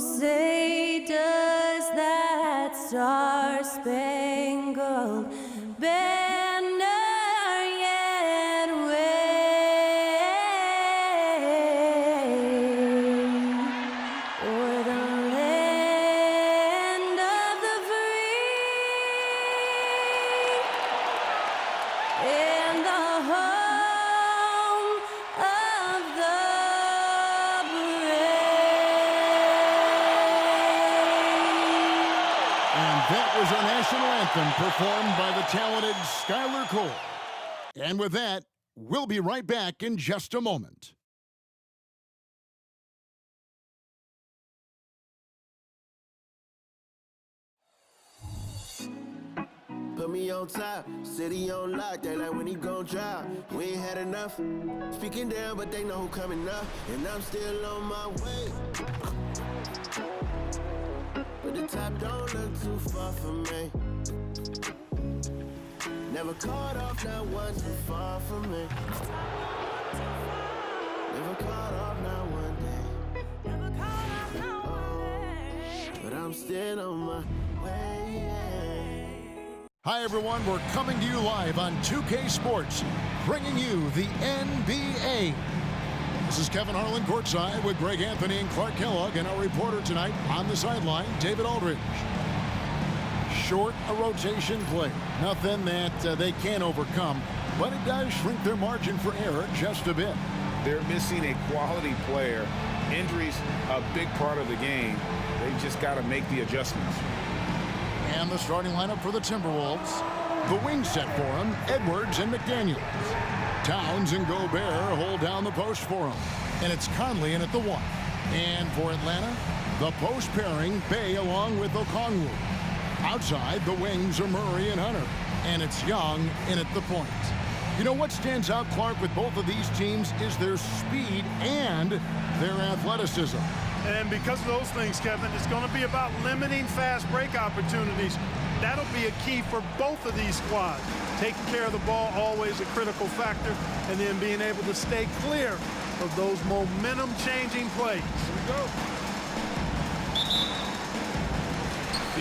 say does that star-spangled banner yet wave o'er the land of the free and the home of the That was our national anthem performed by the talented Skylar Cole. And with that, we'll be right back in just a moment. Put me on top, city on lock, they like when he gon' drop. We ain't had enough, speaking down, but they know who coming up. And I'm still on my way. But the top don't look too far from me. Never caught off, not one too far from me. Never caught off, not one day. But I'm still on my way. Hi, everyone. We're coming to you live on 2K Sports, bringing you the NBA. This is Kevin Harlan courtside with Greg Anthony and Clark Kellogg, and our reporter tonight on the sideline, David Aldridge. Short a rotation play. Nothing that they can't overcome, but it does shrink their margin for error just a bit. They're missing a quality player. Injuries a big part of the game. They've just got to make the adjustments. And the starting lineup for the Timberwolves. The wings set for him, Edwards and McDaniels. Towns and Gobert hold down the post for him. And it's Conley in at the 1. And for Atlanta, the post pairing, Bey along with Okongwu. Outside, the wings are Murray and Hunter. And it's Young in at the point. You know what stands out, Clark, with both of these teams is their speed and their athleticism. And because of those things, Kevin, it's going to be about limiting fast break opportunities. That'll be a key for both of these squads. Taking care of the ball, always a critical factor, and then being able to stay clear of those momentum-changing plays. Here we go.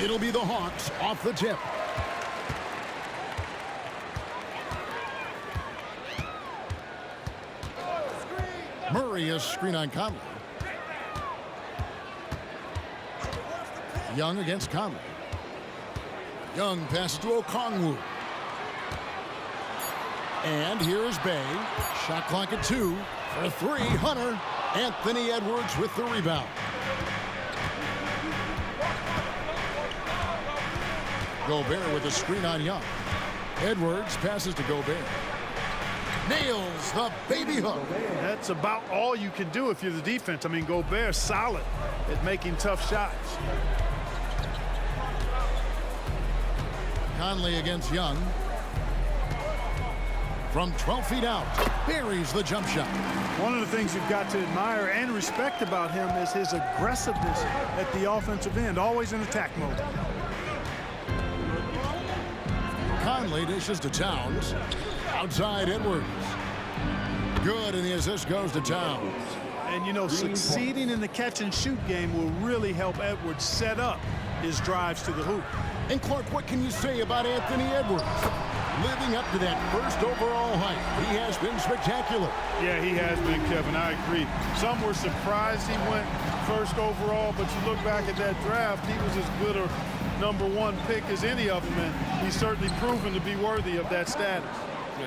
It'll be the Hawks off the tip. Murray is screen on Conley. Young against Conley. Young passes to Okongwu. And here's Bey. Shot clock at 2. For 3, Hunter. Anthony Edwards with the rebound. Gobert with a screen on Young. Edwards passes to Gobert. Nails the baby hook. That's about all you can do if you're the defense. I mean, Gobert's solid at making tough shots. Conley against Young. From 12 feet out, buries the jump shot. One of the things you've got to admire and respect about him is his aggressiveness at the offensive end, always in attack mode. Conley dishes to Towns. Outside Edwards. Good, and the assist goes to Towns. And, you know, succeeding in the catch-and-shoot game will really help Edwards set up his drives to the hoop. And, Clark, what can you say about Anthony Edwards? Living up to that first overall hype, he has been spectacular. Yeah, he has been, Kevin. I agree. Some were surprised he went first overall, but you look back at that draft, he was as good a #1 pick as any of them, and he's certainly proven to be worthy of that status.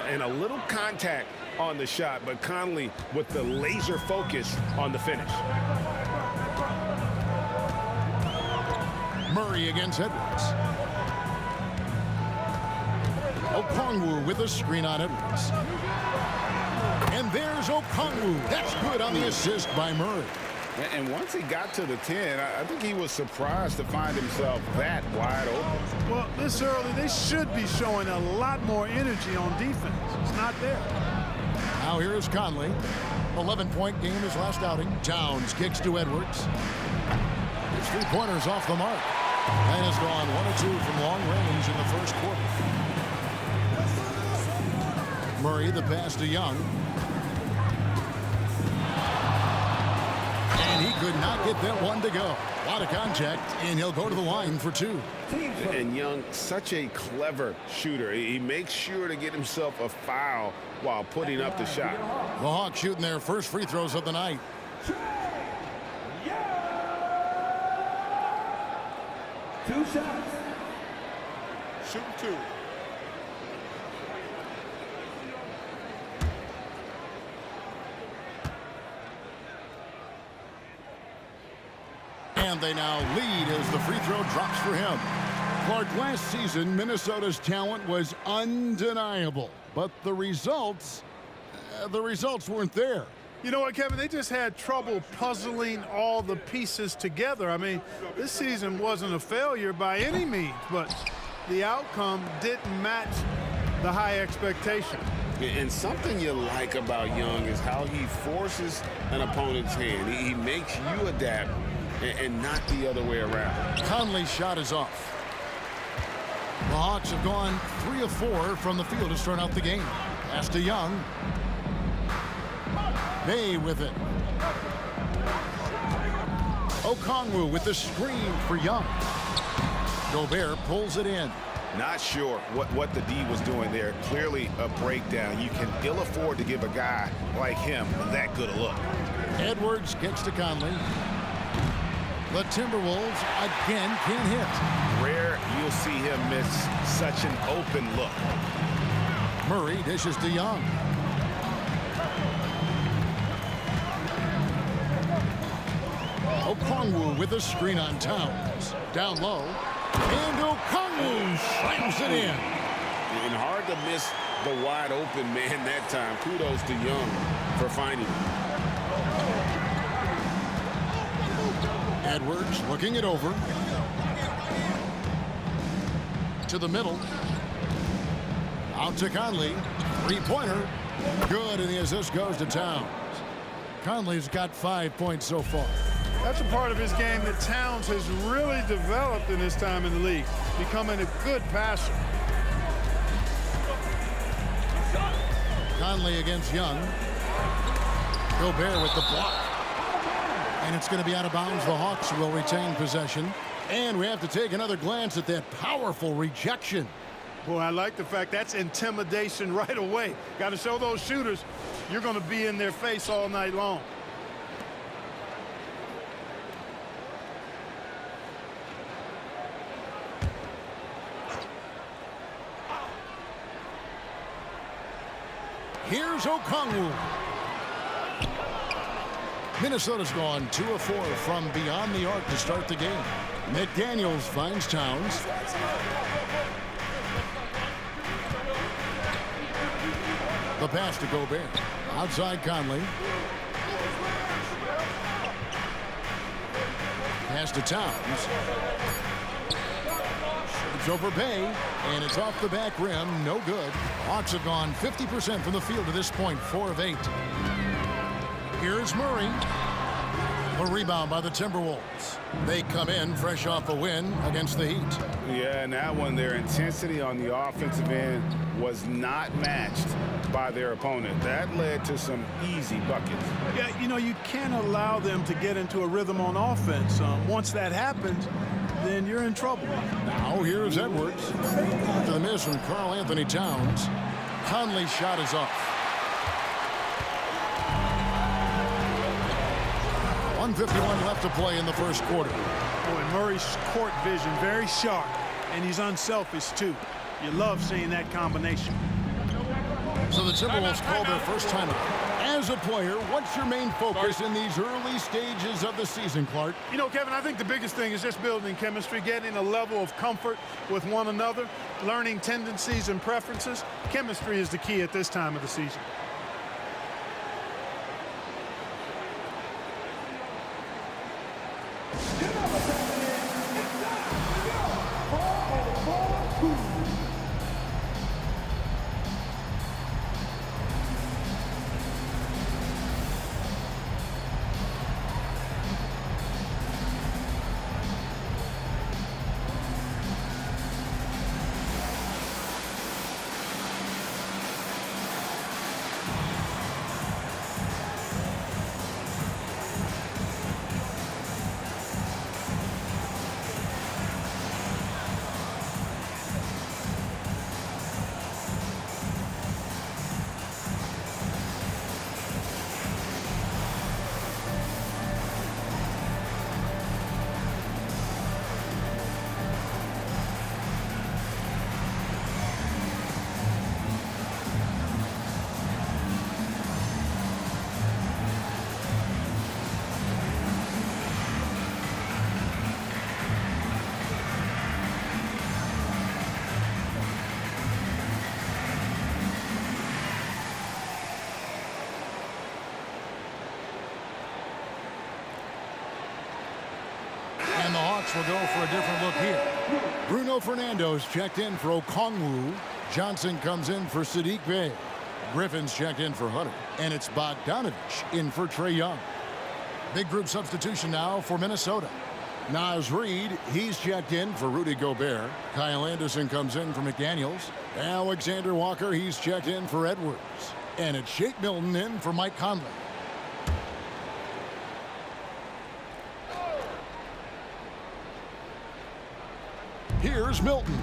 And a little contact on the shot, but Conley with the laser focus on the finish. Murray against Edwards. Okongwu with a screen on Edwards. And there's Okongwu. That's good on the assist by Murray. And once he got to the 10, I think he was surprised to find himself that wide open. Well, this early, they should be showing a lot more energy on defense. It's not there. Now here is Conley. 11-point game his last outing. Towns kicks to Edwards. His 3-pointers off the mark. And has gone 1 of 2 from long range in the first quarter. Murray, the pass to Young. And he could not get With that one to go. A lot of contact, and he'll go to the line for 2. And Young, such a clever shooter. He makes sure to get himself a foul while putting up the shot. The Hawks shooting their first free throws of the night. Two shots. Shoot 2. And they now lead as the free throw drops for him. Clark, last season, Minnesota's talent was undeniable, but the results weren't there. You know what, Kevin? They just had trouble puzzling all the pieces together. I mean, this season wasn't a failure by any means, but the outcome didn't match the high expectation. And something you like about Young is how he forces an opponent's hand. He makes you adapt and not the other way around. Conley's shot is off. The Hawks have gone 3 of 4 from the field to start out the game. Pass to Young. Bay with it. Okongwu with the screen for Young. Gobert pulls it in. Not sure what the D was doing there. Clearly a breakdown. You can ill afford to give a guy like him that good a look. Edwards gets to Conley. The Timberwolves again can't hit. Rare you'll see him miss such an open look. Murray dishes to Young. Okongwu with a screen on Towns. Down low. And Okongwu slams it in. And hard to miss the wide open man that time. Kudos to Young for finding him. Edwards looking it over. To the middle. Out to Conley. Three-pointer. Good, and the assist goes to Towns. Conley's got 5 points so far. That's a part of his game that Towns has really developed in his time in the league, becoming a good passer. Conley against Young. Gobert with the block. And it's going to be out of bounds. The Hawks will retain possession. And we have to take another glance at that powerful rejection. Boy, I like the fact that's intimidation right away. Got to show those shooters you're going to be in their face all night long. Here's Okongwu. Minnesota's gone 2 of 4 from beyond the arc to start the game. McDaniels finds Towns. The pass to Gobert. Outside Conley. Pass to Towns. It's over Bay, and it's off the back rim. No good. Hawks have gone 50% from the field to this point, 4 of 8. Here's Murray. A rebound by the Timberwolves. They come in fresh off a win against the Heat. Yeah, and that one, their intensity on the offensive end was not matched by their opponent. That led to some easy buckets. Yeah, you know, you can't allow them to get into a rhythm on offense. Once that happens, then you're in trouble. Now here's Edwards. After the miss from Karl Anthony Towns. Conley's shot is off. 1:51 left to play in the first quarter. Boy, Murray's court vision very sharp, and he's unselfish too. You love seeing that combination. So the Timberwolves call their first timeout. As a player, what's your main focus in these early stages of the season, Clark? You know, Kevin, I think the biggest thing is just building chemistry, getting a level of comfort with one another, learning tendencies and preferences. Chemistry is the key at this time of the season. Hawks will go for a different look here. Bruno Fernando's checked in for Okongwu. Johnson comes in for Sadiq Bey. Griffin's checked in for Hunter. And it's Bogdanovich in for Trae Young. Big group substitution now for Minnesota. Naz Reid, he's checked in for Rudy Gobert. Kyle Anderson comes in for McDaniels. Alexander Walker, he's checked in for Edwards. And it's Shake Milton in for Mike Conley. Here's Milton.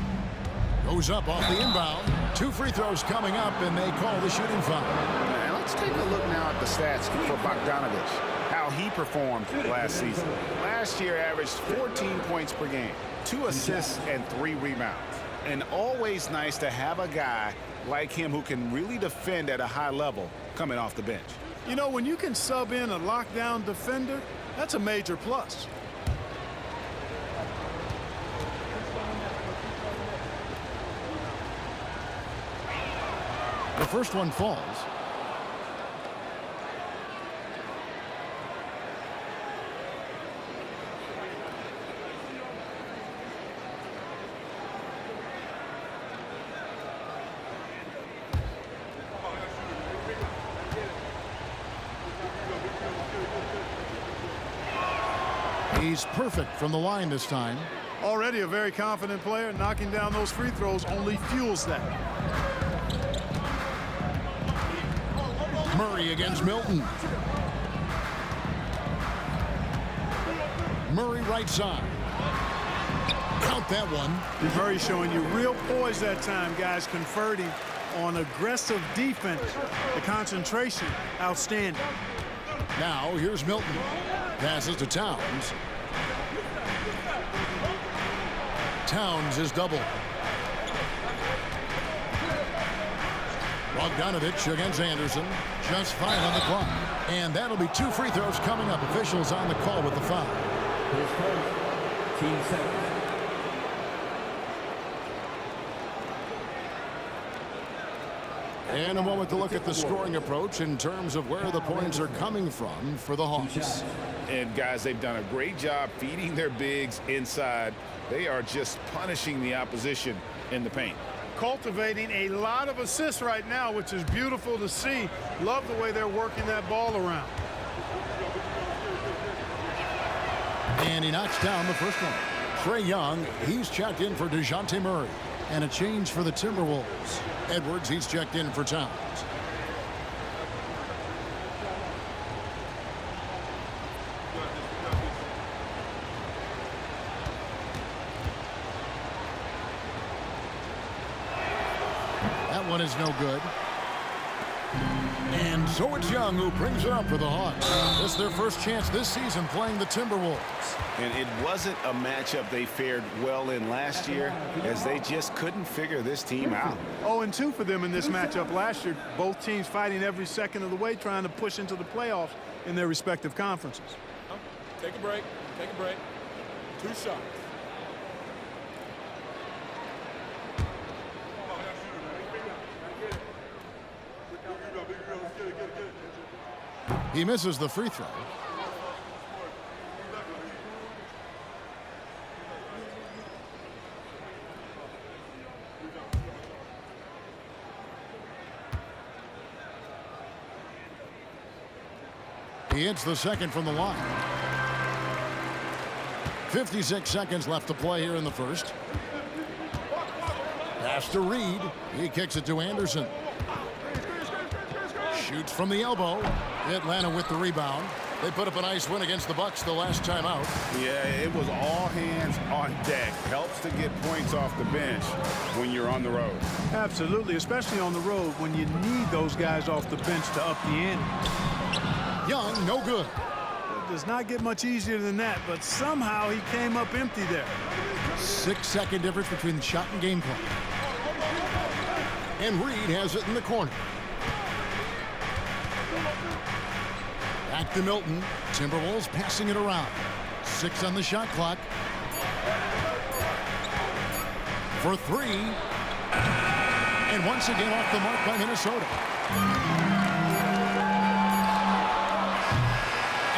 Goes up off the inbound. 2 free throws coming up, and they call the shooting foul. And let's take a look now at the stats for Bogdanovich, how he performed last season. Last year averaged 14 points per game, 2 assists and 3 rebounds. And always nice to have a guy like him who can really defend at a high level coming off the bench. You know, when you can sub in a lockdown defender, that's a major plus. The first one falls. He's perfect from the line this time. Already a very confident player. Knocking down those free throws only fuels that. Murray against Milton. Murray right side. Count that one. Murray showing you real poise that time, guys, converting on aggressive defense. The concentration, outstanding. Now here's Milton. Passes to Towns. Towns is double. Bogdanovich against Anderson. Just 5 on the clock. And that'll be 2 free throws coming up. Officials on the call with the foul. His first, team second. And a moment to look at the scoring approach in terms of where the points are coming from for the Hawks. And guys, they've done a great job feeding their bigs inside. They are just punishing the opposition in the paint. Cultivating a lot of assists right now, which is beautiful to see. Love the way they're working that ball around. And he knocks down the first one. Trae Young, he's checked in for DeJounte Murray. And a change for the Timberwolves. Edwards, he's checked in for Towns. That one is no good. And so it's Young who brings it up for the Hawks. This is their first chance this season playing the Timberwolves. And it wasn't a matchup they fared well in last year, as they just couldn't figure this team out. 0-2 for them in this matchup last year. Both teams fighting every second of the way, trying to push into the playoffs in their respective conferences. Take a break. Take a break. 2 shots. He misses the free throw. He hits the second from the line. 56 seconds left to play here in the first. Pass to Reid. He kicks it to Anderson. Shoots from the elbow. Atlanta with the rebound. They put up a nice win against the Bucks the last time out. Yeah, it was all hands on deck. Helps to get points off the bench when you're on the road. Absolutely, especially on the road when you need those guys off the bench to up the ante. Young, no good. It does not get much easier than that, but somehow he came up empty there. 6-second difference between the shot and game clock. And Reid has it in the corner. Back to Milton. Timberwolves passing it around. 6 on the shot clock. For 3. And once again off the mark by Minnesota.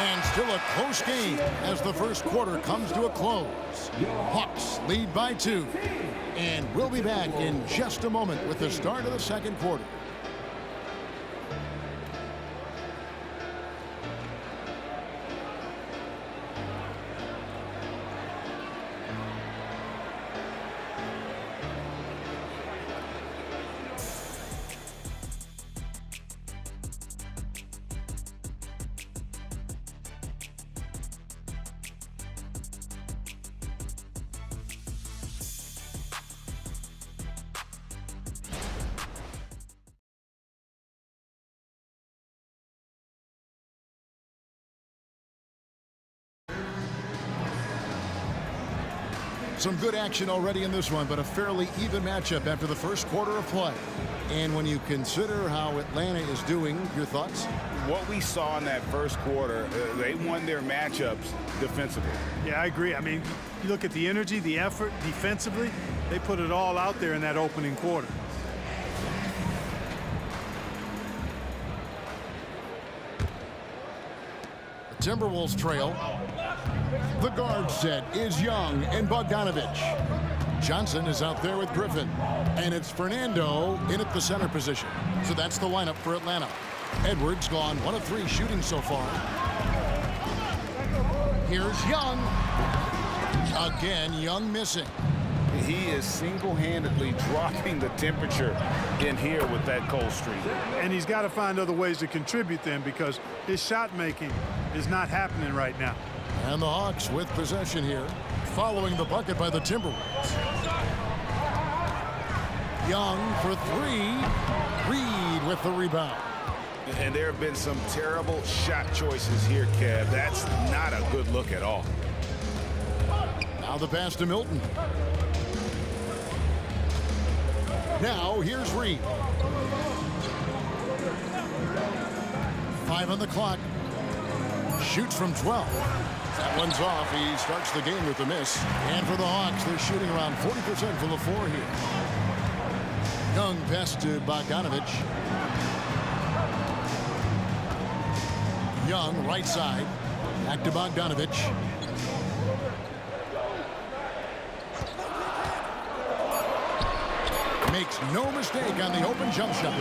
And Still a close game as the first quarter comes to a close. Hawks lead by 2. And we'll be back in just a moment with the start of the second quarter. Some good action already in this one, but a fairly even matchup after the first quarter of play. And when you consider how Atlanta is doing, your thoughts? What we saw in that first quarter, they won their matchups defensively. Yeah, I agree. I mean, you look at the energy, the effort defensively, they put it all out there in that opening quarter. The Timberwolves trail. The guard set is Young and Bogdanovich. Johnson is out there with Griffin. And it's Fernando in at the center position. So that's the lineup for Atlanta. Edwards gone 1 of 3 shooting so far. Here's Young. Again, Young missing. He is single-handedly dropping the temperature in here with that cold streak. And he's got to find other ways to contribute then, because his shot making is not happening right now. And the Hawks with possession here, following the bucket by the Timberwolves. Young for 3. Reed with the rebound. And there have been some terrible shot choices here, Kev. That's not a good look at all. Now the pass to Milton. Now here's Reed. 5 on the clock. Shoots from 12. That one's off. He starts the game with a miss. And for the Hawks, they're shooting around 40% from the floor here. Young pass to Bogdanovich. Young, right side. Back to Bogdanovich. Makes no mistake on the open jump shot.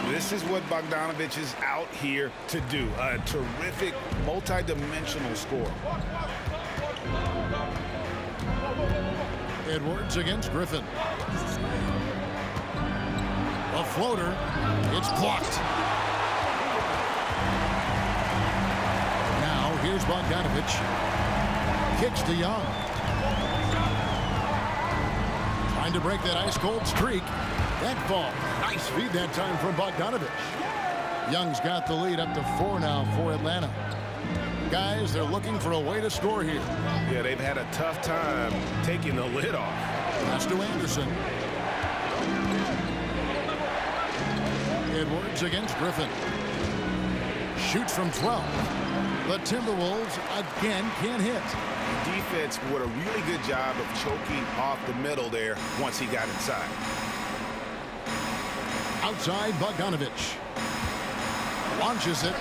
This is what Bogdanovich is out here to do. A terrific, multi-dimensional scorer. Edwards against Griffin. A floater. It's blocked. Now here's Bogdanovich. Kicks to Young. Trying to break that ice-cold streak. That ball. Nice feed that time from Bogdanovich. Young's got the lead up to 4 now for Atlanta. Guys, they're looking for a way to score here. Yeah, they've had a tough time taking the lid off. Pass to Anderson. Edwards against Griffin. Shoots from 12. The Timberwolves again can't hit. Defense did a really good job of choking off the middle there once he got inside. Outside, Bogdanovich. Launches it.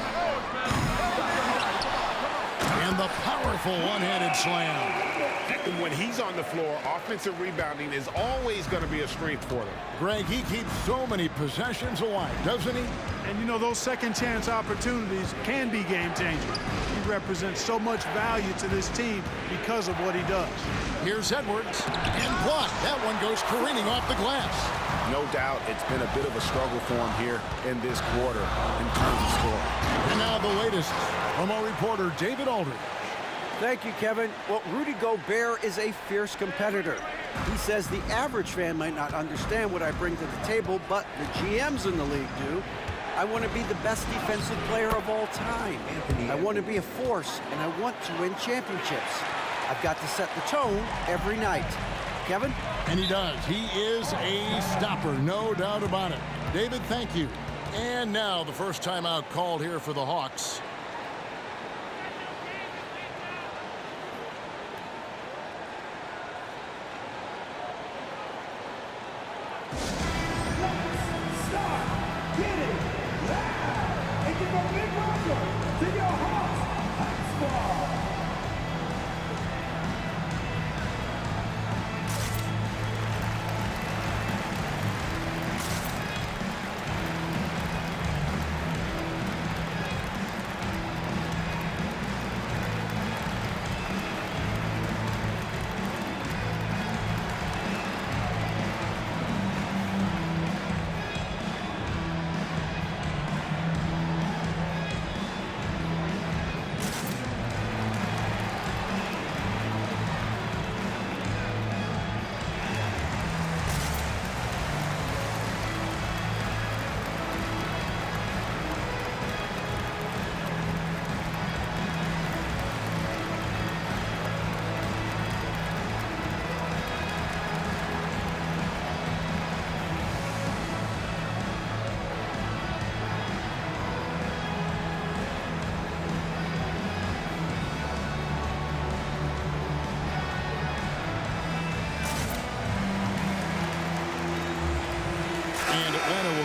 And the powerful one-handed slam. When he's on the floor, offensive rebounding is always going to be a strength for them. Greg, he keeps so many possessions alive, doesn't he? And you know, those second chance opportunities can be game-changing. He represents so much value to this team because of what he does. Here's Edwards. And blocked. That one goes careening off the glass. No doubt it's been a bit of a struggle for him here in this quarter in terms of scoring. And now the latest from our reporter, David Aldridge. Thank you, Kevin. Well, Rudy Gobert is a fierce competitor. He says the average fan might not understand what I bring to the table, but the GMs in the league do. I want to be the best defensive player of all time. I want to be a force, and I want to win championships. I've got to set the tone every night. Kevin? And he does. He is a stopper, no doubt about it. David, thank you. And now the first timeout called here for the Hawks.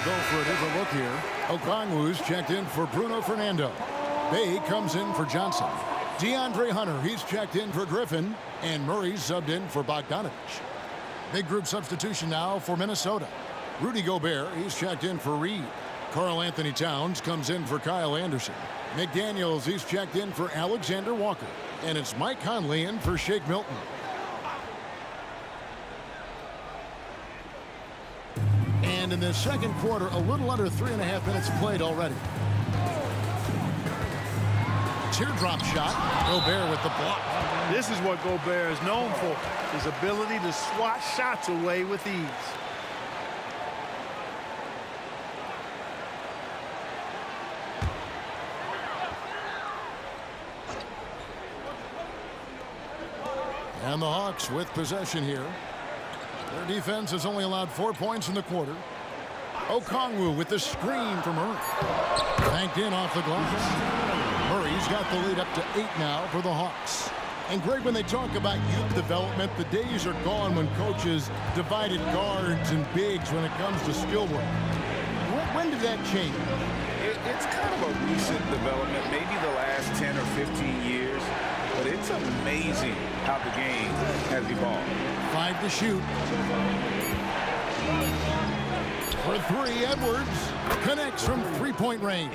go for a different look here. Okongwu's checked in for Bruno Fernando. Bay comes in for Johnson. DeAndre Hunter, he's checked in for Griffin. And Murray's subbed in for Bogdanovich. Big group substitution now for Minnesota. Rudy Gobert, he's checked in for Reed. Karl Anthony Towns comes in for Kyle Anderson. McDaniels, he's checked in for Alexander Walker. And it's Mike Conley in for Shake Milton. And in the second quarter, a little under 3.5 minutes played already. Teardrop shot. Gobert with the block. This is what Gobert is known for, his ability to swat shots away with ease. And the Hawks with possession here. Their defense has only allowed 4 points in the quarter. Okongwu with the screen from Murray. Banked in off the glass. Murray's got the lead up to 8 now for the Hawks. And Greg, when they talk about youth development, the days are gone when coaches divided guards and bigs when it comes to skill work. When did that change? It's kind of a recent development, maybe the last 10 or 15 years. But it's amazing how the game has evolved. 5 to shoot. For 3, Edwards connects from three-point range.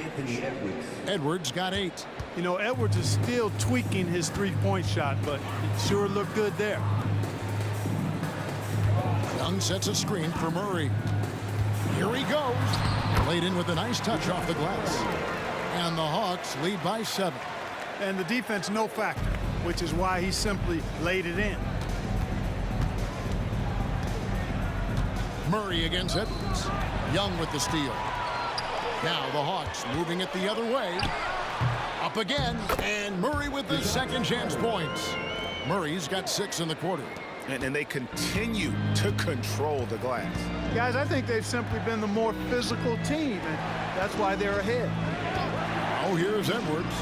Edwards got 8. You know, Edwards is still tweaking his three-point shot, but it sure looked good there. Young sets a screen for Murray. Here he goes. Laid in with a nice touch off the glass. And the Hawks lead by 7. And the defense no factor, which is why he simply laid it in. Murray against Edwards. Young with the steal. Now the Hawks moving it the other way. Up again, and Murray with the second chance points. Murray's got 6 in the quarter. And they continue to control the glass. Guys, I think they've simply been the more physical team, and that's why they're ahead. Oh, here's Edwards.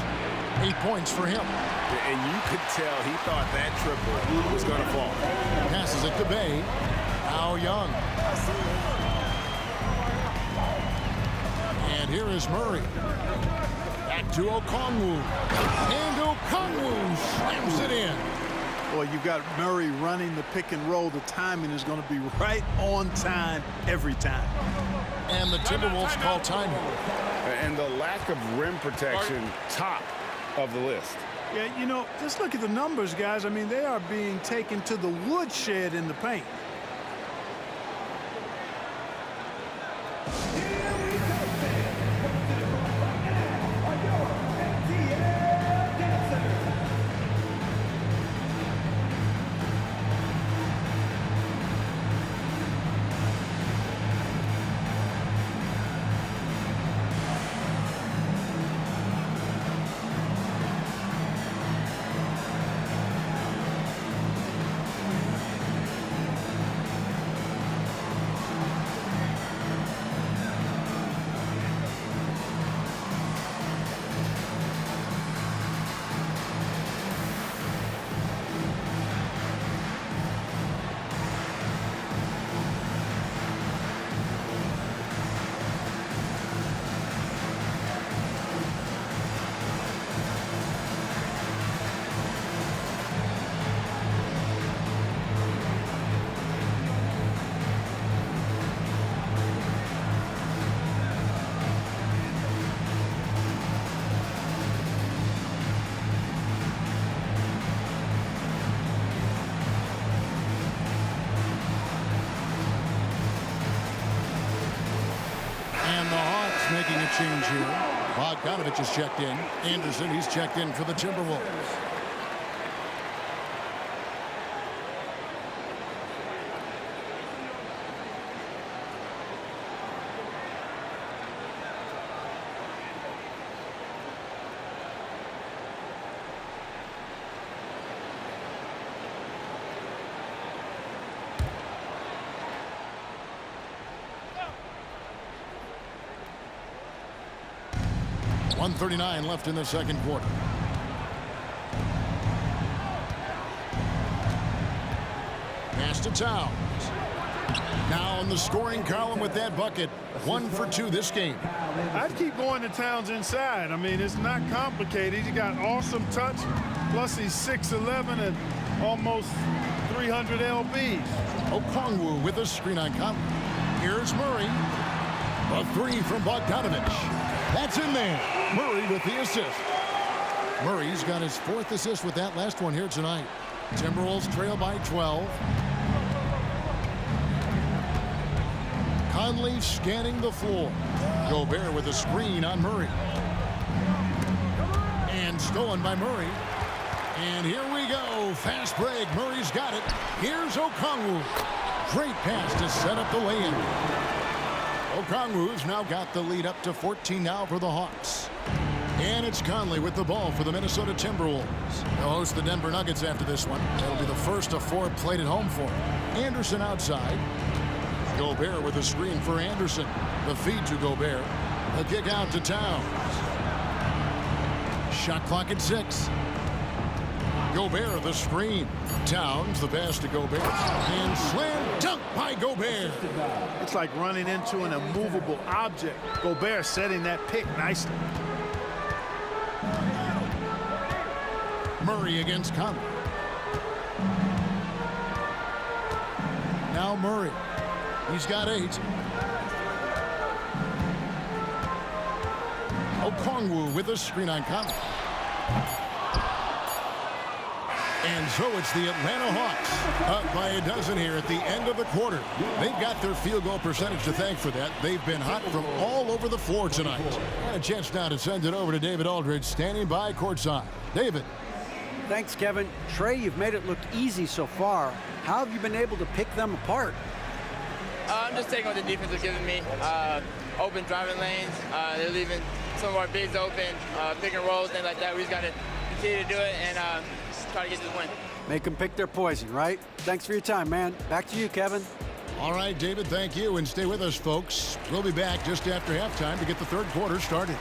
8 points for him. And you could tell he thought that triple was going to fall. Passes it to Bay. Now Young. And here is Murray. Back to Okongwu. And Okongwu slams it in. Boy, you've got Murray running the pick and roll. The timing is going to be right on time every time. And the Timberwolves call timeout. And the lack of rim protection, top of the list. Yeah, you know, just look at the numbers, guys. I mean, they are being taken to the woodshed in the paint. Making a change here. Bogdanovich is checked in. Anderson, he's checked in for the Timberwolves. .139 left in the second quarter. Pass to Towns. Now in the scoring column with that bucket. 1 for 2 this game. I'd keep going to Towns inside. I mean, it's not complicated. He's got awesome touch. Plus, he's 6'11" and almost 300 lbs. Okongwu with a screen on Conley. Here's Murray. A 3 from Bogdanovich. That's in there. Murray with the assist. Murray's got his 4th assist with that last one here tonight. Timberwolves trail by 12. Conley scanning the floor. Gobert with a screen on Murray. And stolen by Murray. And here we go. Fast break. Murray's got it. Here's Okongwu. Great pass to set up the lay-in. Okongwu's now got the lead up to 14 now for the Hawks. And it's Conley with the ball for the Minnesota Timberwolves. They'll host the Denver Nuggets after this one. It'll be the first of 4 played at home for them. Anderson outside. Gobert with a screen for Anderson. The feed to Gobert. The kick out to Towns. Shot clock at 6. Gobert the screen. Towns the pass to Gobert. And slam dunk by Gobert. It's like running into an immovable object. Gobert setting that pick nicely. Murray against Conley. Now Murray. He's got 8. Okongwu with a screen on Conley. And so it's the Atlanta Hawks up by a dozen here at the end of the quarter. They've got their field goal percentage to thank for that. They've been hot from all over the floor tonight. And a chance now to send it over to David Aldridge, standing by courtside. David. Thanks, Kevin. Trey, you've made it look easy so far. How have you been able to pick them apart? I'm just taking what the defense is giving me. Open driving lanes. They're leaving some of our bigs open, pick and rolls, things like that. We just got to continue to do it and try to get this win. Make them pick their poison, right? Thanks for your time, man. Back to you, Kevin. All right, David, thank you. And stay with us, folks. We'll be back just after halftime to get the third quarter started.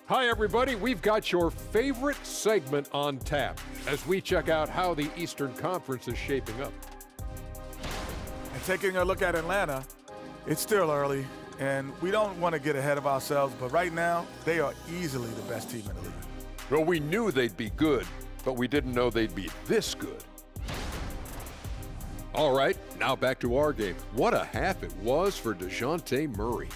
Hi, everybody. We've got your favorite segment on tap as we check out how the Eastern Conference is shaping up. And taking a look at Atlanta, it's still early, and we don't want to get ahead of ourselves, but right now, they are easily the best team in the league. Well, we knew they'd be good, but we didn't know they'd be this good. All right, now back to our game. What a half it was for DeJounte Murray.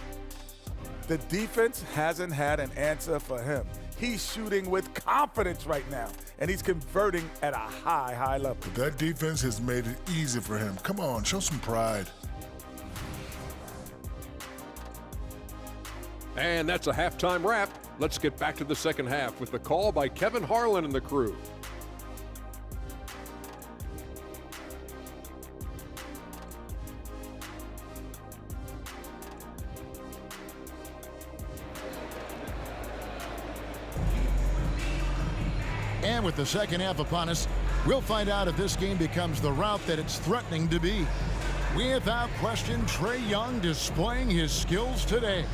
The defense hasn't had an answer for him. He's shooting with confidence right now, and he's converting at a high, high level. That defense has made it easy for him. Come on, show some pride. And that's a halftime wrap. Let's get back to the second half with the call by Kevin Harlan and the crew. And with the second half upon us, we'll find out if this game becomes the route that it's threatening to be. Without question, Trae Young displaying his skills today.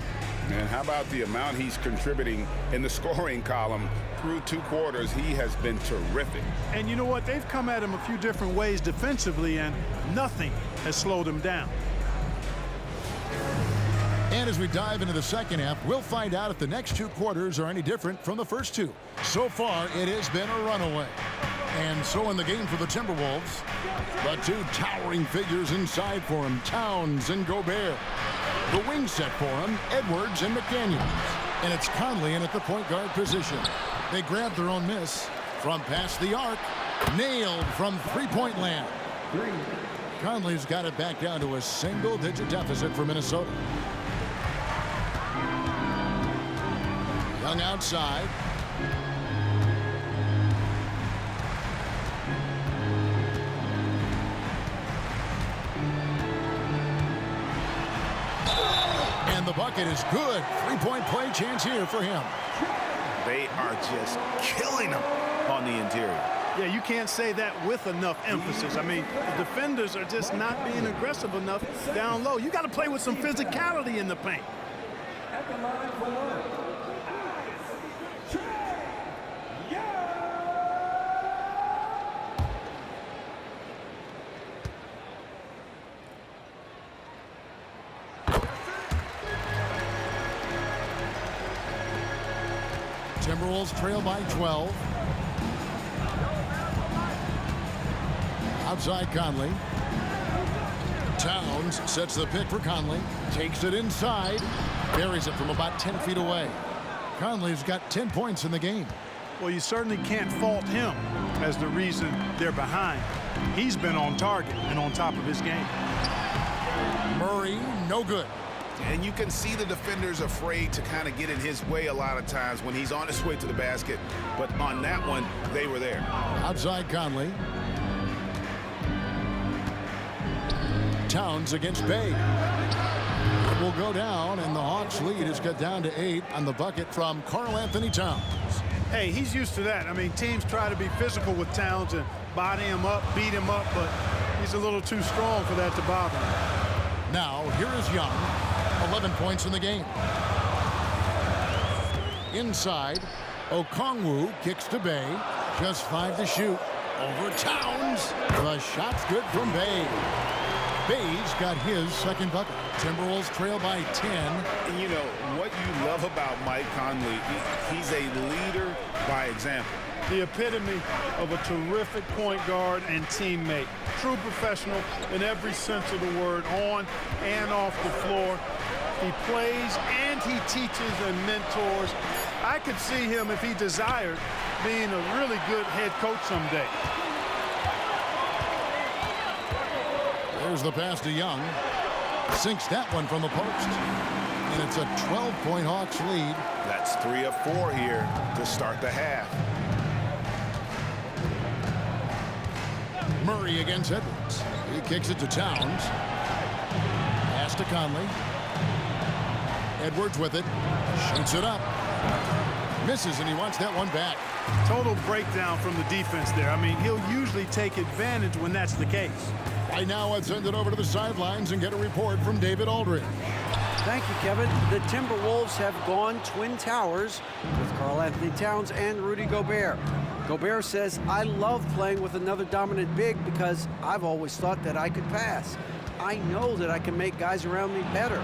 And how about the amount he's contributing in the scoring column through 2 quarters? He has been terrific. And you know what? They've come at him a few different ways defensively, and nothing has slowed him down. And as we dive into the second half, we'll find out if the next 2 quarters are any different from the first 2. So far, it has been a runaway. And so in the game for the Timberwolves, the 2 towering figures inside for him, Towns and Gobert. The wing set for him, Edwards and McDaniels. And it's Conley in at the point guard position. They grab their own miss from past the arc. Nailed from three-point land. Conley's got it back down to a single-digit deficit for Minnesota. Young outside. And the bucket is good. Three-point play chance here for him. They are just killing him. on the interior. Yeah, you can't say that with enough emphasis. I mean, the defenders are just not being aggressive enough down low. You got to play with some physicality in the paint. At the line for one. Timberwolves trail by 12. Outside Conley. Towns sets the pick for Conley. Takes it inside. Buries it from about 10 feet away. Conley's got 10 points in the game. Well, you certainly can't fault him as the reason they're behind. He's been on target and on top of his game. Murray, no good. And you can see the defenders afraid to kind of get in his way a lot of times when he's on his way to the basket. But on that one, they were there. Outside Conley. Towns against Bay. It will go down, and the Hawks lead is cut down to 8 on the bucket from Karl-Anthony Towns. Hey, he's used to that. I mean, teams try to be physical with Towns and body him up, beat him up, but he's a little too strong for that to bother him. Now, here is Young. 11 points in the game. Inside, Okongwu kicks to Bay. Just 5 to shoot. Over Towns. The shot's good from Bay. Bay's got his second bucket. Timberwolves trail by 10. And you know, what you love about Mike Conley, he's a leader by example. The epitome of a terrific point guard and teammate. True professional in every sense of the word, on and off the floor. He plays and he teaches and mentors. I could see him, if he desired, being a really good head coach someday. There's the pass to Young. Sinks that one from the post. And it's a 12-point Hawks lead. That's 3 of 4 here to start the half. Murray against Edwards. He kicks it to Towns. Pass to Conley. Edwards with it. Shoots it up. Misses, and he wants that one back. Total breakdown from the defense there. I mean, he'll usually take advantage when that's the case. Right now, let's send it over to the sidelines and get a report from David Aldridge. Thank you, Kevin. The Timberwolves have gone Twin Towers with Karl-Anthony Towns and Rudy Gobert. Gobert says, I love playing with another dominant big because I've always thought that I could pass. I know that I can make guys around me better.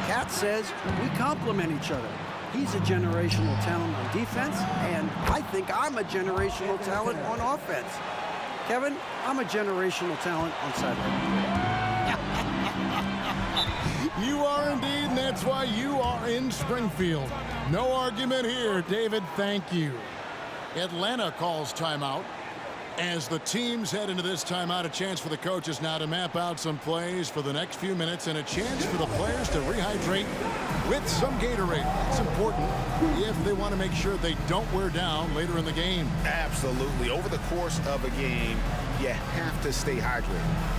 Cat says we complement each other. He's a generational talent on defense, and I think I'm a generational talent on offense. Kevin, I'm a generational talent on sideline. You are indeed, and that's why you are in Springfield. No argument here, David. Thank you. Atlanta calls timeout. As the teams head into this timeout, a chance for the coaches now to map out some plays for the next few minutes and a chance for the players to rehydrate with some Gatorade. It's important if they want to make sure they don't wear down later in the game. Absolutely. Over the course of a game, you have to stay hydrated.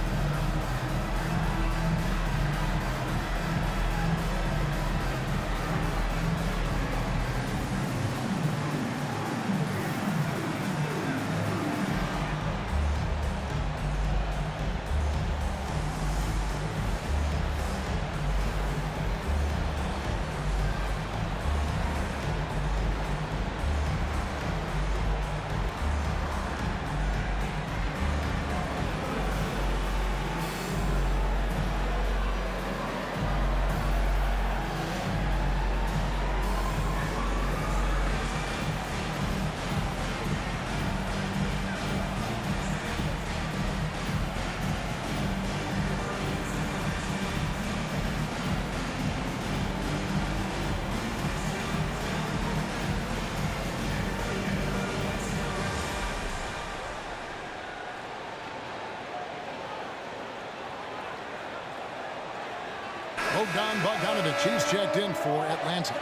Bogdanovich, he's checked in for Atlanta.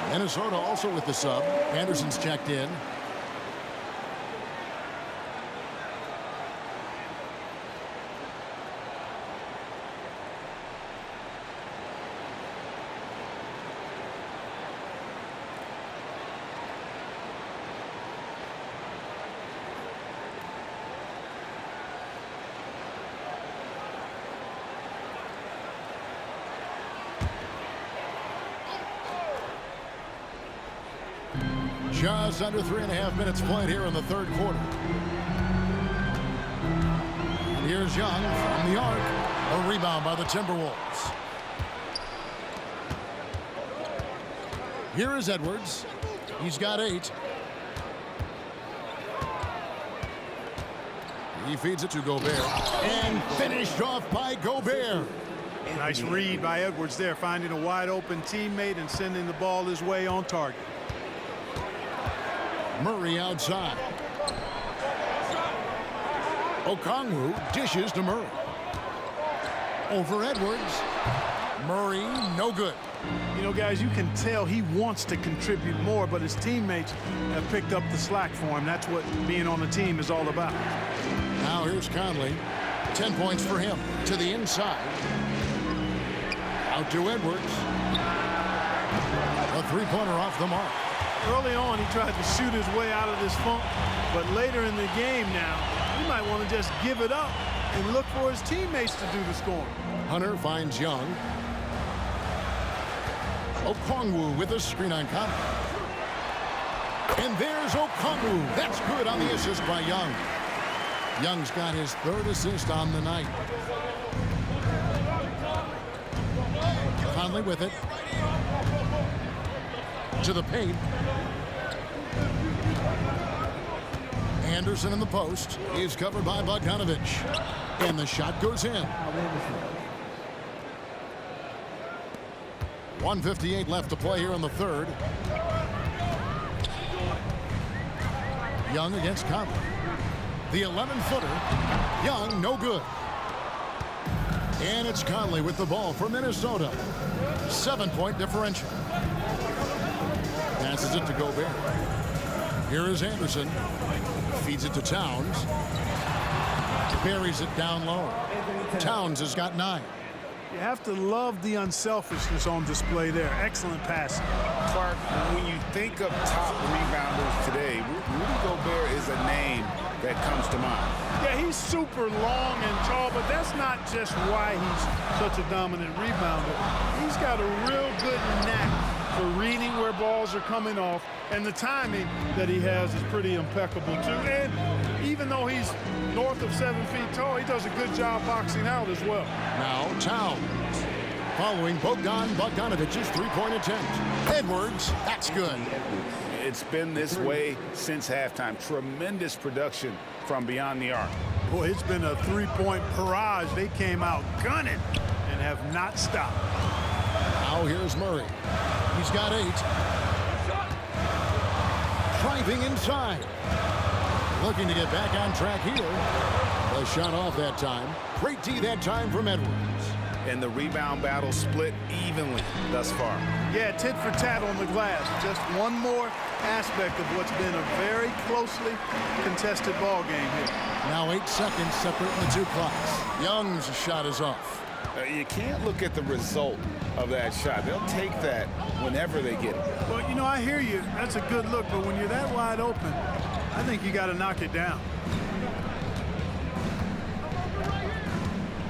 Minnesota also with the sub. Anderson's checked in. Just under 3.5 minutes played here in the third quarter. And here's Young from the arc. A rebound by the Timberwolves. Here is Edwards. He's got 8. He feeds it to Gobert. And finished off by Gobert. Nice read by Edwards there, finding a wide open teammate and sending the ball his way on target. Murray outside. Okongwu dishes to Murray. Over Edwards. Murray, no good. You know, guys, you can tell he wants to contribute more, but his teammates have picked up the slack for him. That's what being on the team is all about. Now here's Conley. 10 points for him. To the inside. Out to Edwards. A three-pointer off the mark. Early on, he tried to shoot his way out of this funk, but later in the game now, he might want to just give it up and look for his teammates to do the scoring. Hunter finds Young. Okongwu with a screen on Conley. And there's Okongwu. That's good on the assist by Young. Young's got his 3rd assist on the night. Conley with it. To the paint. Anderson in the post is covered by Bogdanovich. And the shot goes in. 1:58 left to play here in the third. Young against Conley. The 11-footer. Young, no good. And it's Conley with the ball for Minnesota. 7-point differential. Passes it to Gobert. Here is Anderson. Feeds it to Towns. Buries it down low. Towns has got 9. You have to love the unselfishness on display there. Excellent passing. Clark, when you think of top rebounders today, Rudy Gobert is a name that comes to mind. Yeah, he's super long and tall, but that's not just why he's such a dominant rebounder. He's got a real good knack for reading where balls are coming off, and the timing that he has is pretty impeccable too. And even though he's north of 7 feet tall, he does a good job boxing out as well. Now Towns following Bogdanovich's three-point attempt. Edwards, that's good. It's been this way since halftime. Tremendous production from beyond the arc. Boy, it's been a three-point barrage. They came out gunning and have not stopped. Now here's Murray. He's got 8. Driving inside. Looking to get back on track here. The shot off that time. Great D that time from Edwards. And the rebound battle split evenly thus far. Yeah, tit for tat on the glass. Just one more aspect of what's been a very closely contested ball game here. Now 8 seconds separating the two clocks. Young's shot is off. You can't look at the result of that shot. They'll take that whenever they get it. Well, you know, I hear you. That's a good look, but when you're that wide open, I think you got to knock it down.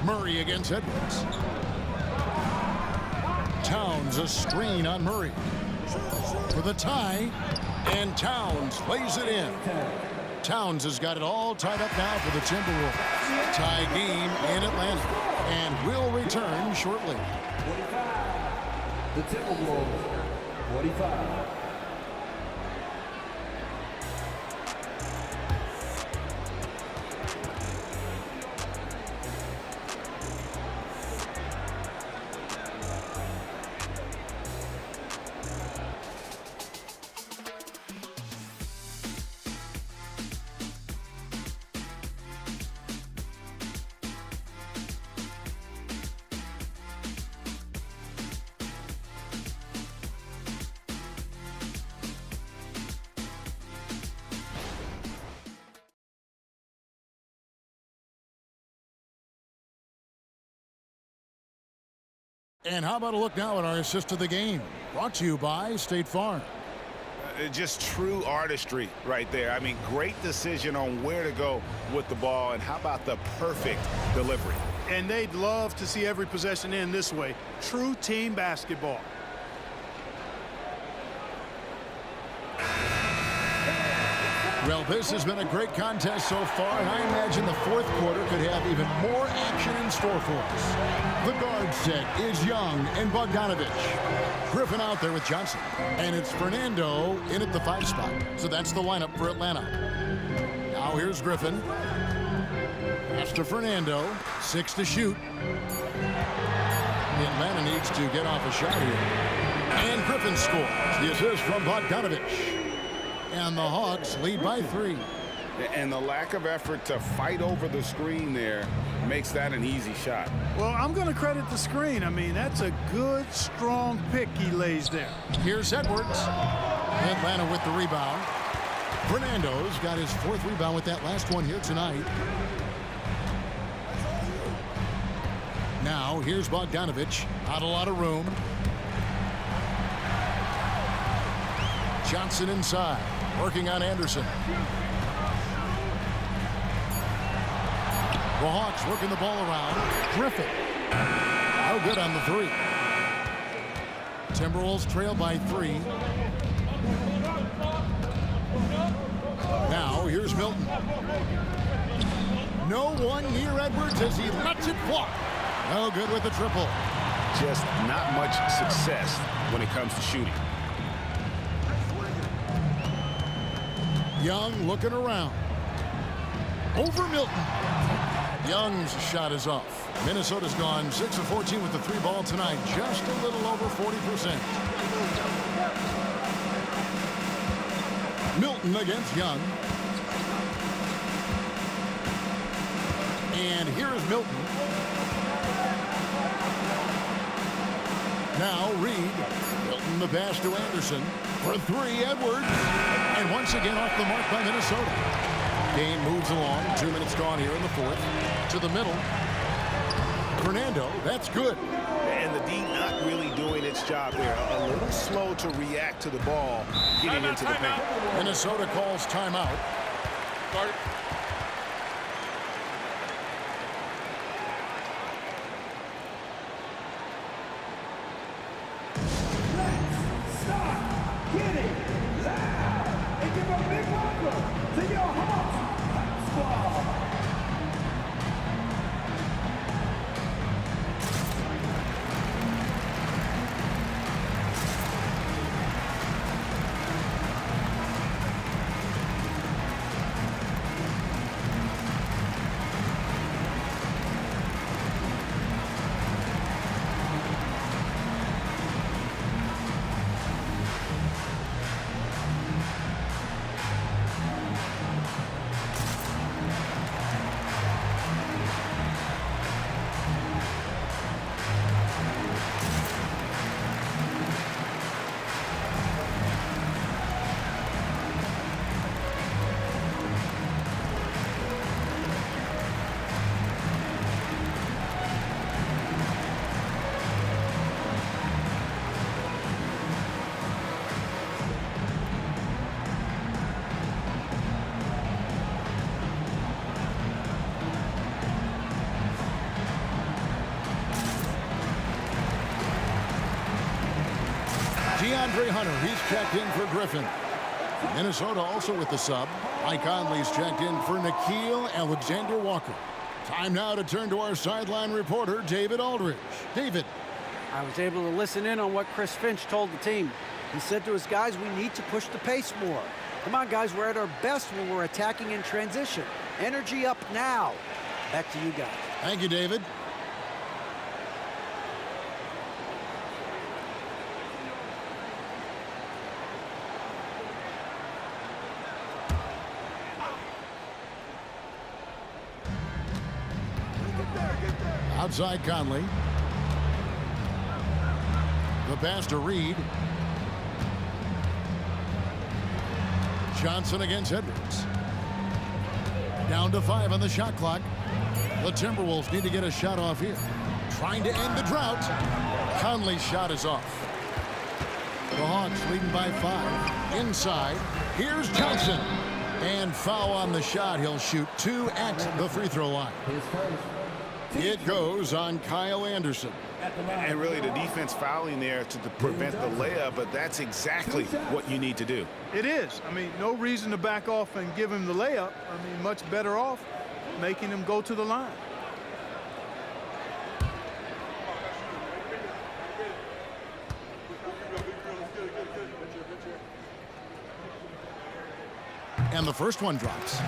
Murray against Edwards. Towns a screen on Murray for the tie, and Towns plays it in. Towns has got it all tied up now for the Timberwolves. Tie game in Atlanta, and will return shortly. 45. The Timberwolves, 45. And how about a look now at our assist of the game? Brought to you by State Farm. Just true artistry right there. I mean, great decision on where to go with the ball, and how about the perfect delivery? And they'd love to see every possession end this way. True team basketball. Well, this has been a great contest so far, and I imagine the fourth quarter could have even more action in store for us. The guard set is Young and Bogdanovich. Griffin out there with Johnson. And it's Fernando in at the 5 spot. So that's the lineup for Atlanta. Now here's Griffin. Pass to Fernando. 6 to shoot. Atlanta needs to get off a shot here. And Griffin scores. The assist from Bogdanovich. And the Hawks lead by 3. And the lack of effort to fight over the screen there makes that an easy shot. Well, I'm going to credit the screen. I mean, that's a good, strong pick he lays there. Here's Edwards. Atlanta with the rebound. Fernando's got his 4th rebound with that last one here tonight. Now, here's Bogdanovich. Not a lot of room. Johnson inside. Working on Anderson. The Hawks working the ball around. Griffin. No good on the 3. Timberwolves trail by 3. Now here's Milton. No one near Edwards as he lets it fly. No good with the triple. Just not much success when it comes to shooting. Young looking around. Over Milton. Young's shot is off. Minnesota's gone 6 of 14 with the 3 ball tonight. Just a little over 40%. Milton against Young. And here's Milton. Now Reed. Milton the pass to Anderson. For 3, Edwards. And once again off the mark by Minnesota. Game moves along. 2 minutes gone here in the 4th. To the middle. Fernando, that's good. And the D not really doing its job there. A little slow to react to the ball getting into the paint. Minnesota calls timeout. DeAndre Hunter, he's checked in for Griffin. Minnesota also with the sub. Mike Conley's checked in for Nickeil Alexander-Walker. Time now to turn to our sideline reporter, David Aldridge. David. I was able to listen in on what Chris Finch told the team. He said to his guys, we need to push the pace more. Come on, guys, we're at our best when we're attacking in transition. Energy up now. Back to you guys. Thank you, David. Outside Conley. The pass to Reed. Johnson against Edwards. Down to 5 on the shot clock. The Timberwolves need to get a shot off here. Trying to end the drought. Conley's shot is off. The Hawks leading by 5. Inside. Here's Johnson. And foul on the shot. He'll shoot 2 at the free throw line. It goes on Kyle Anderson. And really the defense fouling there to prevent the layup, but that's exactly what you need to do. It is. I mean, no reason to back off and give him the layup. I mean, much better off making him go to the line. And the first one drops.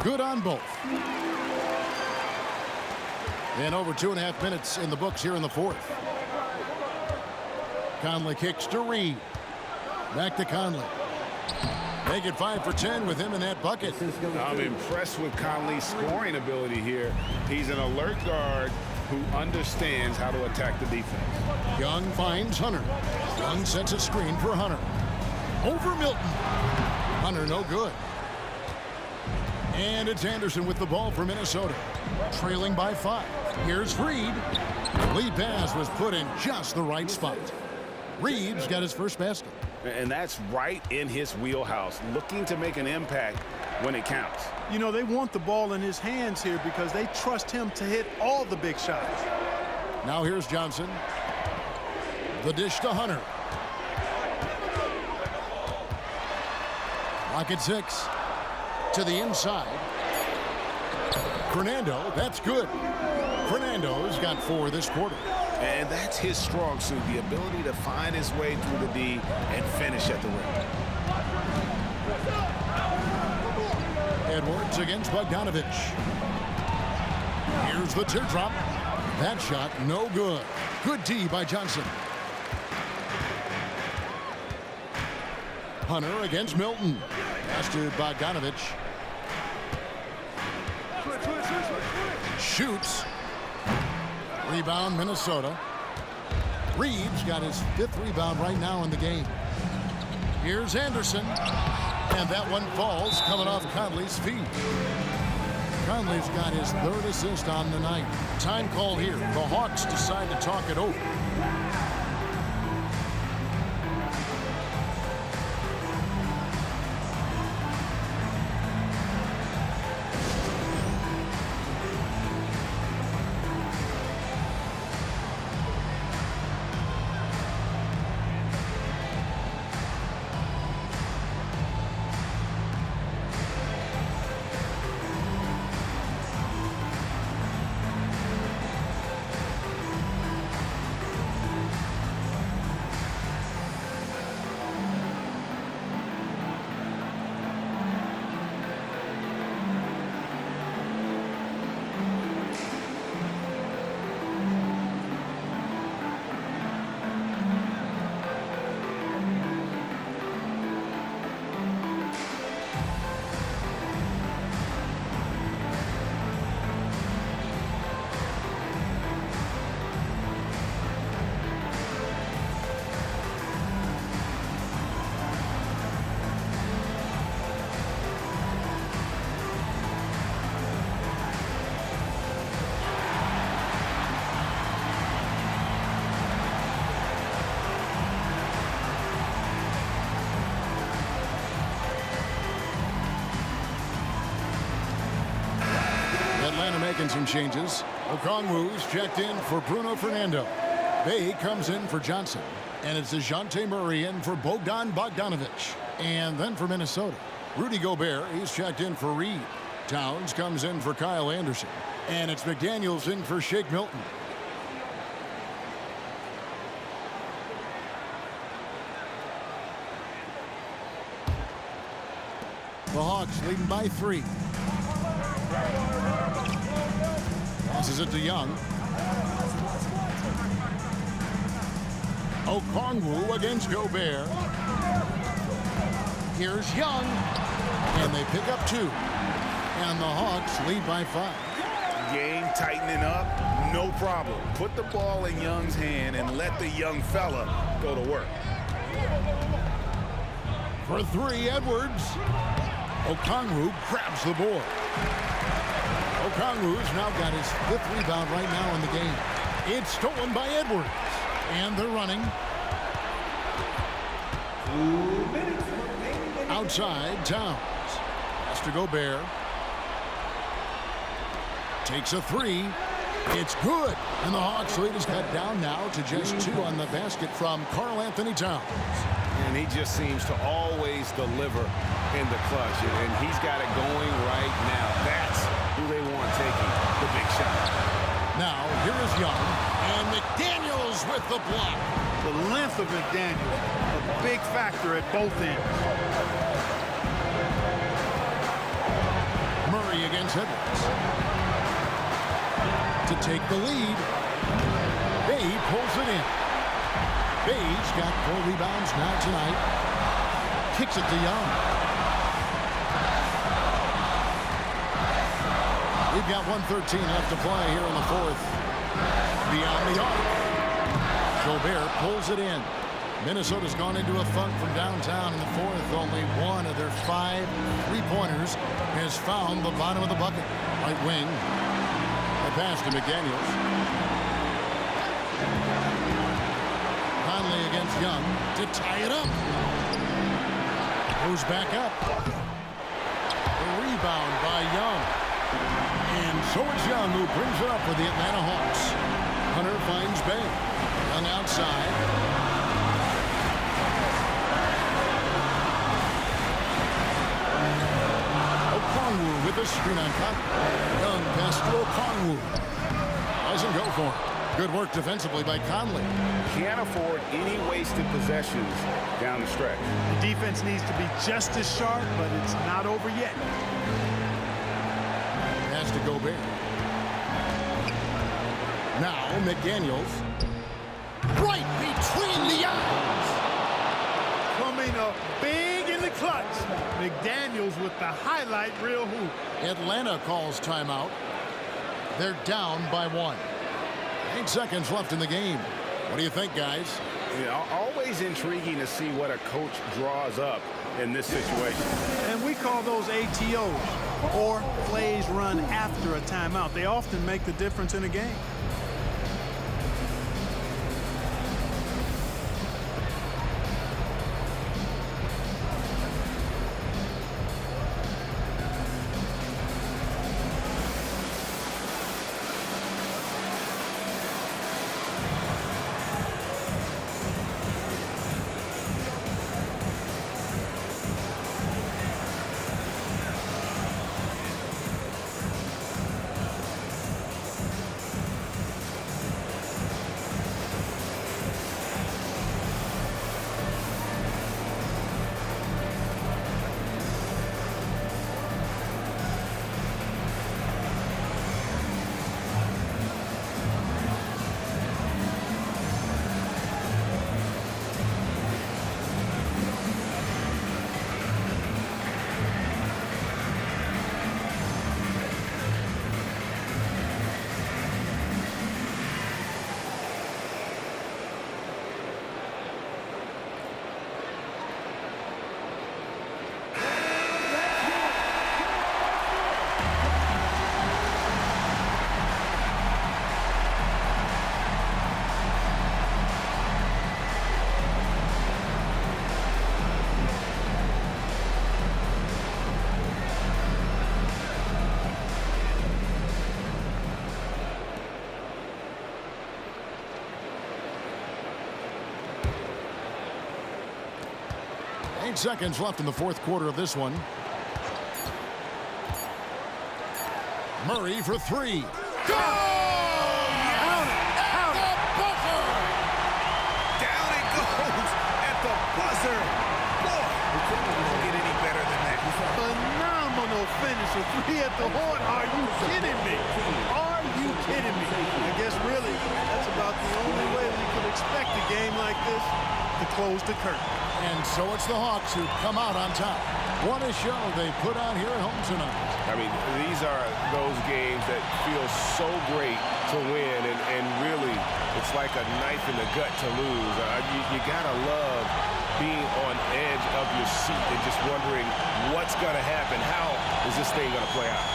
Good on both. And over 2.5 minutes in the books here in the fourth. Conley kicks to Reed. Back to Conley. Make it 5 for 10 with him in that bucket. I'm impressed with Conley's scoring ability here. He's an alert guard who understands how to attack the defense. Young finds Hunter. Young sets a screen for Hunter. Over Milton. Hunter no good. And it's Anderson with the ball for Minnesota. Trailing by 5. Here's Reed. Lead pass was put in just the right spot. Reed's got his first basket. And that's right in his wheelhouse, looking to make an impact when it counts. You know, they want the ball in his hands here because they trust him to hit all the big shots. Now here's Johnson. The dish to Hunter. Lock at 6. To the inside. Fernando, that's good. Fernando's got 4 this quarter. And that's his strong suit, the ability to find his way through the D and finish at the rim. Edwards against Bogdanovich. Here's the teardrop. That shot no good. Good D by Johnson. Hunter against Milton. Pass to Bogdanovich. Shoots. Rebound Minnesota. Reeves got his 5th rebound right now in the game. Here's Anderson. And that one falls coming off Conley's feet. Conley's got his 3rd assist on the night. Time call here. The Hawks decide to talk it over. Making some changes. Okongwu's checked in for Bruno Fernando. Bay comes in for Johnson. And it's DeJounte Murray in for Bogdan Bogdanovich. And then for Minnesota, Rudy Gobert, he's checked in for Reed. Towns comes in for Kyle Anderson. And it's McDaniels in for Shake Milton. The Hawks leading by 3. Passes it to Young. Okongwu against Gobert. Here's Young. And they pick up 2. And the Hawks lead by 5. game tightening up, no problem. Put the ball in Young's hand and let the young fella go to work. For three, Edwards. Okongwu grabs the board. Okongwu's now got his 5th rebound right now in the game. It's stolen by Edwards. And they're running. Outside, Towns. Has to Gobert. Takes a 3. It's good. And the Hawks lead is cut down now to just 2 on the basket from Karl Anthony Towns. And he just seems to always deliver in the clutch. And he's got it going right now. That's who they want taking the big shot. Now, here is Young. And McDaniels with the block. The length of McDaniels, a big factor at both ends. Murray against Edwards. To take the lead. Bay pulls it in. Bay's got 4 rebounds now tonight. Kicks it to Young. We've got 1:13 left to play here in the 4th. Beyond the arc. Gobert pulls it in. Minnesota's gone into a funk from downtown in the 4th. Only 1 of their 5 3-pointers has found the bottom of the bucket. Right wing. A pass to McDaniels. Conley against Young to tie it up. Goes back up. The rebound by Young. And so it's Young who brings it up for the Atlanta Hawks. Hunter finds Bay. Young outside. Okongwu with the screen on top. Young pass to Okongwu. Doesn't go for it. Good work defensively by Conley. Can't afford any wasted possessions down the stretch. The defense needs to be just as sharp, but it's not over yet. Has to Gobert. Now McDaniels. Right between the eyes. Coming up big in the clutch. McDaniels with the highlight reel hoop. Atlanta calls timeout. They're down by 1. 8 seconds left in the game. What do you think, guys? Always intriguing to see what a coach draws up in this situation. And we call those ATOs, or plays run after a timeout. They often make the difference in a game. Seconds left in the 4th quarter of this one. Murray for 3. Go! Down it goes at the buzzer. Boy, it couldn't get any better than that. Phenomenal finish. A 3 at the horn. Are you kidding me? Are you kidding me? I guess really that's about the only way we could expect a game like this. to close the curtain. And so it's the Hawks who come out on top. What a show they put on here at home tonight. I mean, these are those games that feel so great to win, and really, it's like a knife in the gut to lose. You gotta love being on edge of your seat and just wondering what's gonna happen. How is this thing gonna play out?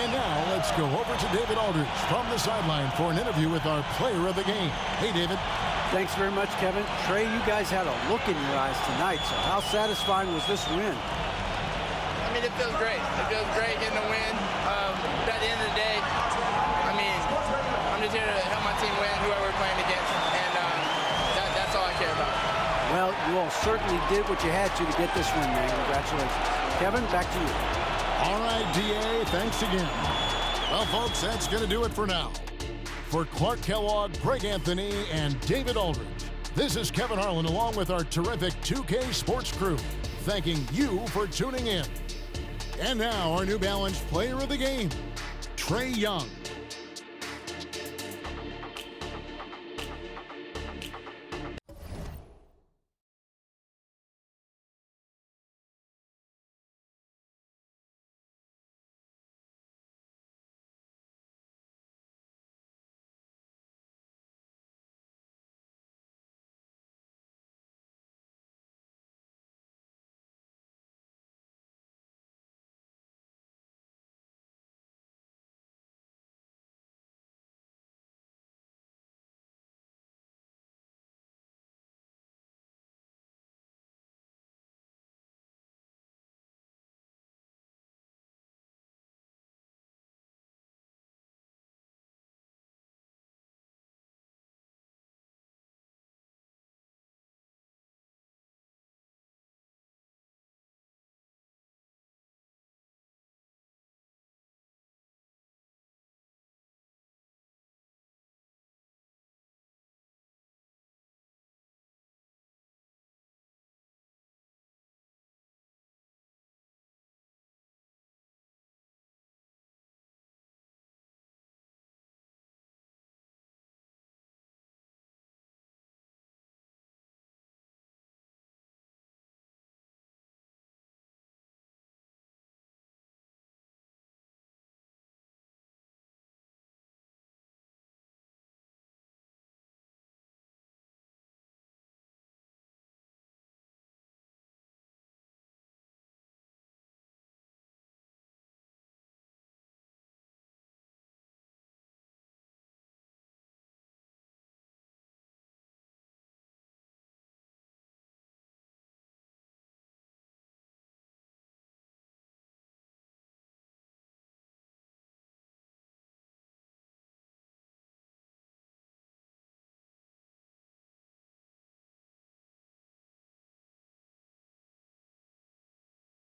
And now let's go over to David Aldridge from the sideline for an interview with our player of the game. Hey, David. Thanks very much, Kevin. Trey, you guys had a look in your eyes tonight, so how satisfying was this win? I mean, it feels great. It feels great getting a win. But at the end of the day, I mean, I'm just here to help my team win, whoever we're playing against, and that's all I care about. Well, you all certainly did what you had to get this win, man. Congratulations. Kevin, back to you. All right, D.A., thanks again. Well, folks, that's going to do it for now. For Clark Kellogg, Greg Anthony, and David Aldridge, this is Kevin Harlan along with our terrific 2K Sports crew, thanking you for tuning in. And now, our New Balance player of the game, Trae Young.